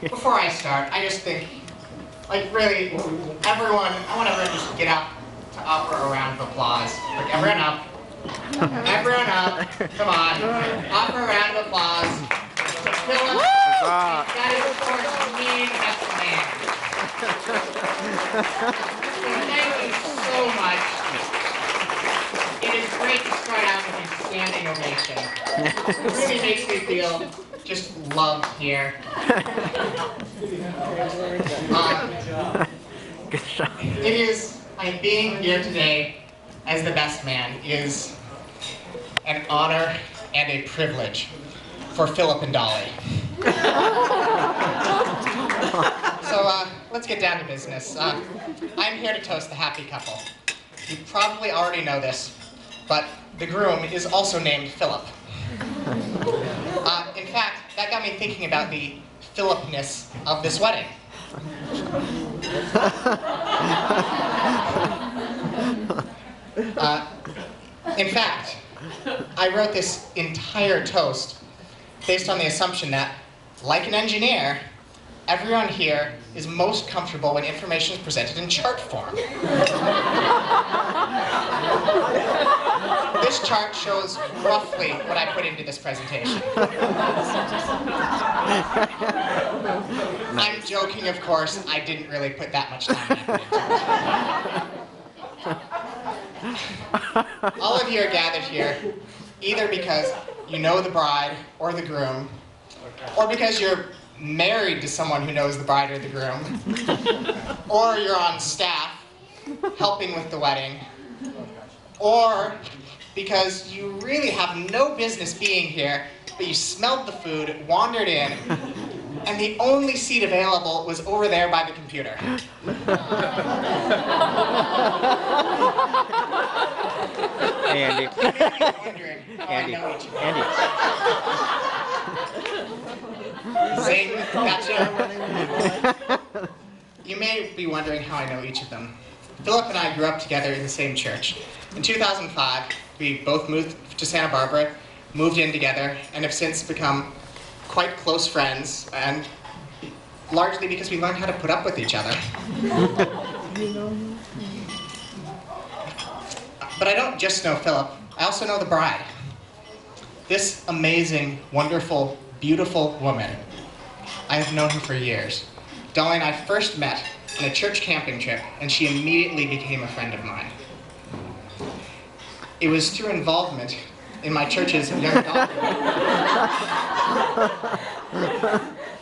Before I start, I just think, like really, everyone, I want everyone to just get up to offer a round of applause. Like everyone up. Everyone up. Come on. Offer a round of applause to Philip. That is, of course, me, that's the man. Thank you so much. It is great to start out with a standing ovation. It really makes me feel just loved here. Good job. It is, like, being here today as the best man is an honor and a privilege for Philip and Dolly. So let's get down to business. I'm here to toast the happy couple. You probably already know this, but the groom is also named Philip. In fact, that got me thinking about the Philipness of this wedding. In fact, I wrote this entire toast based on the assumption that, like an engineer, everyone here is most comfortable when information is presented in chart form. This chart shows roughly what I put into this presentation. I'm joking, of course. I didn't really put that much time into it. All of you are gathered here either because you know the bride or the groom, or because you're married to someone who knows the bride or the groom, or you're on staff helping with the wedding, or because you really have no business being here, but you smelled the food, wandered in, and the only seat available was over there by the computer. Andy. You may be wondering how I know each of them. Zing, gotcha. You may be wondering how I know each of them. Philip and I grew up together in the same church. In 2005, we both moved to Santa Barbara, moved in together, and have since become quite close friends, and largely because we learned how to put up with each other. But I don't just know Philip, I also know the bride. This amazing, wonderful, beautiful woman. I have known her for years. Dolly and I first met on a church camping trip, and she immediately became a friend of mine. It was through involvement in my church's young adult group.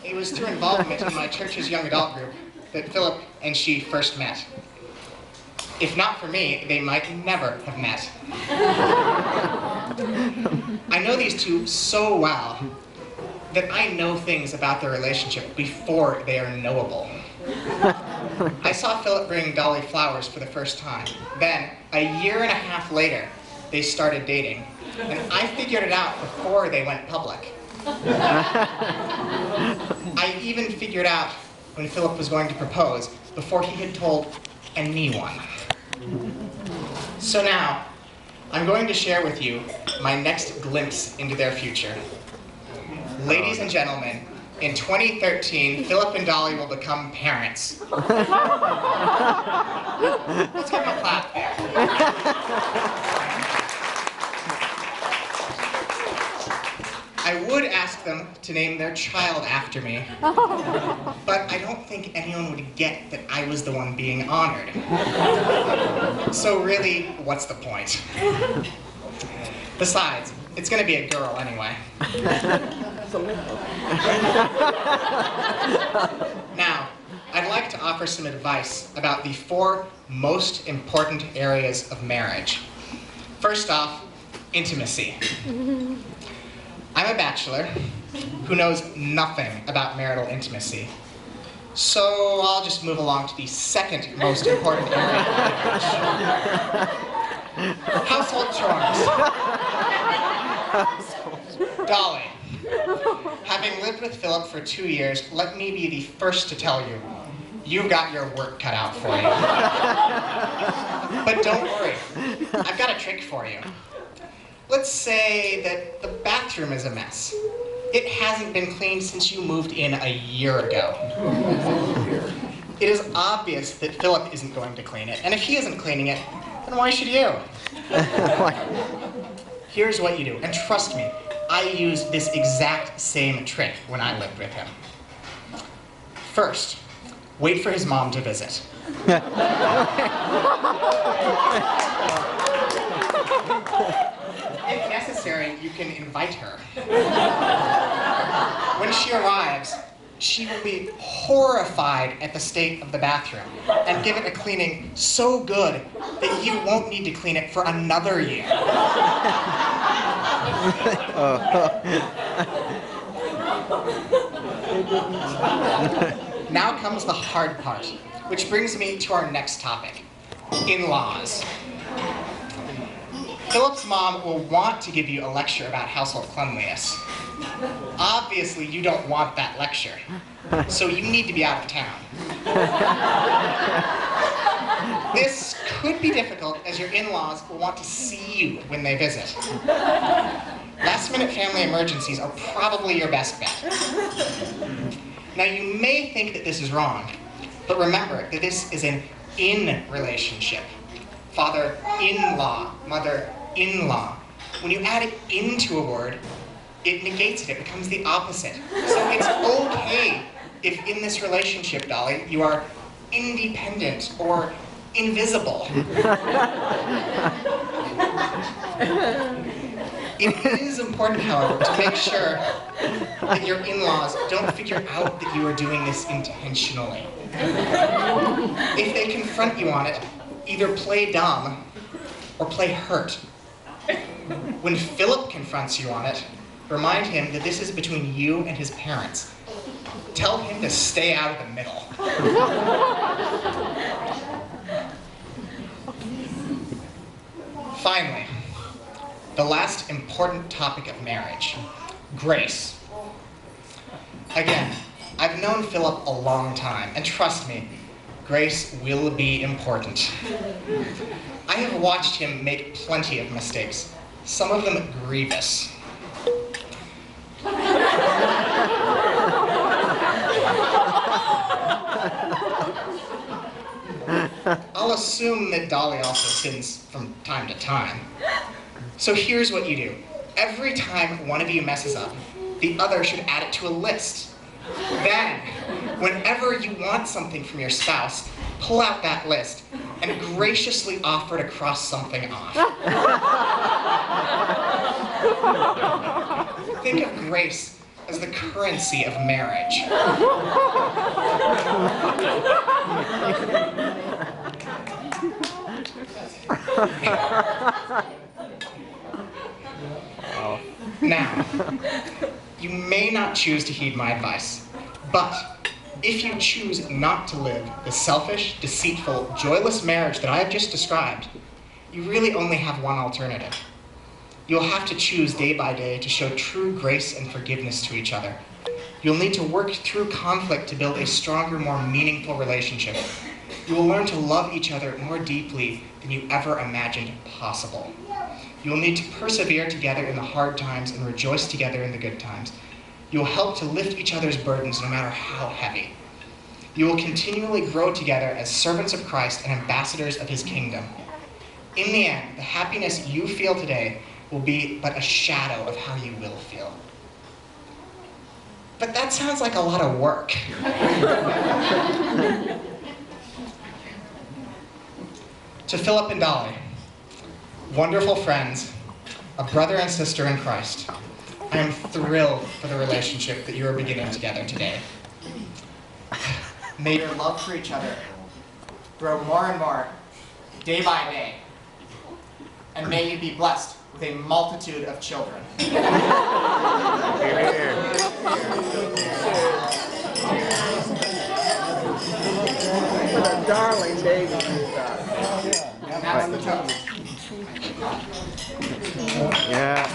It was through involvement in my church's young adult group that Philip and she first met. If not for me, they might never have met. I know these two so well that I know things about their relationship before they are knowable. I saw Philip bring Dolly flowers for the first time. Then, a year and a half later, they started dating. And I figured it out before they went public. I even figured out when Philip was going to propose before he had told anyone. So now, I'm going to share with you my next glimpse into their future. Ladies and gentlemen, in 2013, Philip and Dolly will become parents. Let's give them a clap there. I would ask them to name their child after me, but I don't think anyone would get that I was the one being honored. So really, what's the point? Besides, it's going to be a girl anyway. Now, I'd like to offer some advice about the 4 most important areas of marriage. First off, intimacy. I'm a bachelor who knows nothing about marital intimacy. So I'll just move along to the second most important area of marriage. Household chores. Dolly, having lived with Philip for 2 years, let me be the first to tell you, you've got your work cut out for you. But don't worry, I've got a trick for you. Let's say that the bathroom is a mess. It hasn't been cleaned since you moved in a year ago. It is obvious that Philip isn't going to clean it, and if he isn't cleaning it, then why should you? Here's what you do, and trust me, I used this exact same trick when I lived with him. First, wait for his mom to visit. If necessary, you can invite her. When she arrives, she will be horrified at the state of the bathroom and give it a cleaning so good that you won't need to clean it for another year. Now comes the hard part, which brings me to our next topic, in-laws. Philip's mom will want to give you a lecture about household cleanliness. Obviously, you don't want that lecture, so you need to be out of town. This could be difficult as your in-laws will want to see you when they visit. Last-minute family emergencies are probably your best bet. Now, you may think that this is wrong, but remember that this is an in relationship. Father-in-law, mother-in-law. When you add it into a word, it negates it. It becomes the opposite. So it's okay if in this relationship, Dolly, you are independent or invisible. It is important, however, to make sure that your in-laws don't figure out that you are doing this intentionally. If they confront you on it, either play dumb or play hurt. When Philip confronts you on it, remind him that this is between you and his parents. Tell him to stay out of the middle. Finally, the last important topic of marriage, grace. Again, I've known Philip a long time, and trust me, grace will be important. I have watched him make plenty of mistakes, some of them grievous. I'll assume that Dolly also sins from time to time. So here's what you do. Every time one of you messes up, the other should add it to a list. Then, whenever you want something from your spouse, pull out that list and graciously offer to cross something off. Think of grace as the currency of marriage. Now, you may not choose to heed my advice, but if you choose not to live the selfish, deceitful, joyless marriage that I have just described, you really only have one alternative. You'll have to choose day by day to show true grace and forgiveness to each other. You'll need to work through conflict to build a stronger, more meaningful relationship. You will learn to love each other more deeply than you ever imagined possible. You will need to persevere together in the hard times and rejoice together in the good times. You will help to lift each other's burdens no matter how heavy. You will continually grow together as servants of Christ and ambassadors of his kingdom. In the end, the happiness you feel today will be but a shadow of how you will feel. But that sounds like a lot of work. To Philip and Dolly, wonderful friends, a brother and sister in Christ, I am thrilled for the relationship that you are beginning together today. May your love for each other grow more and more, day by day, and may you be blessed with a multitude of children. What a darling baby you got. And that's the toast. Yeah.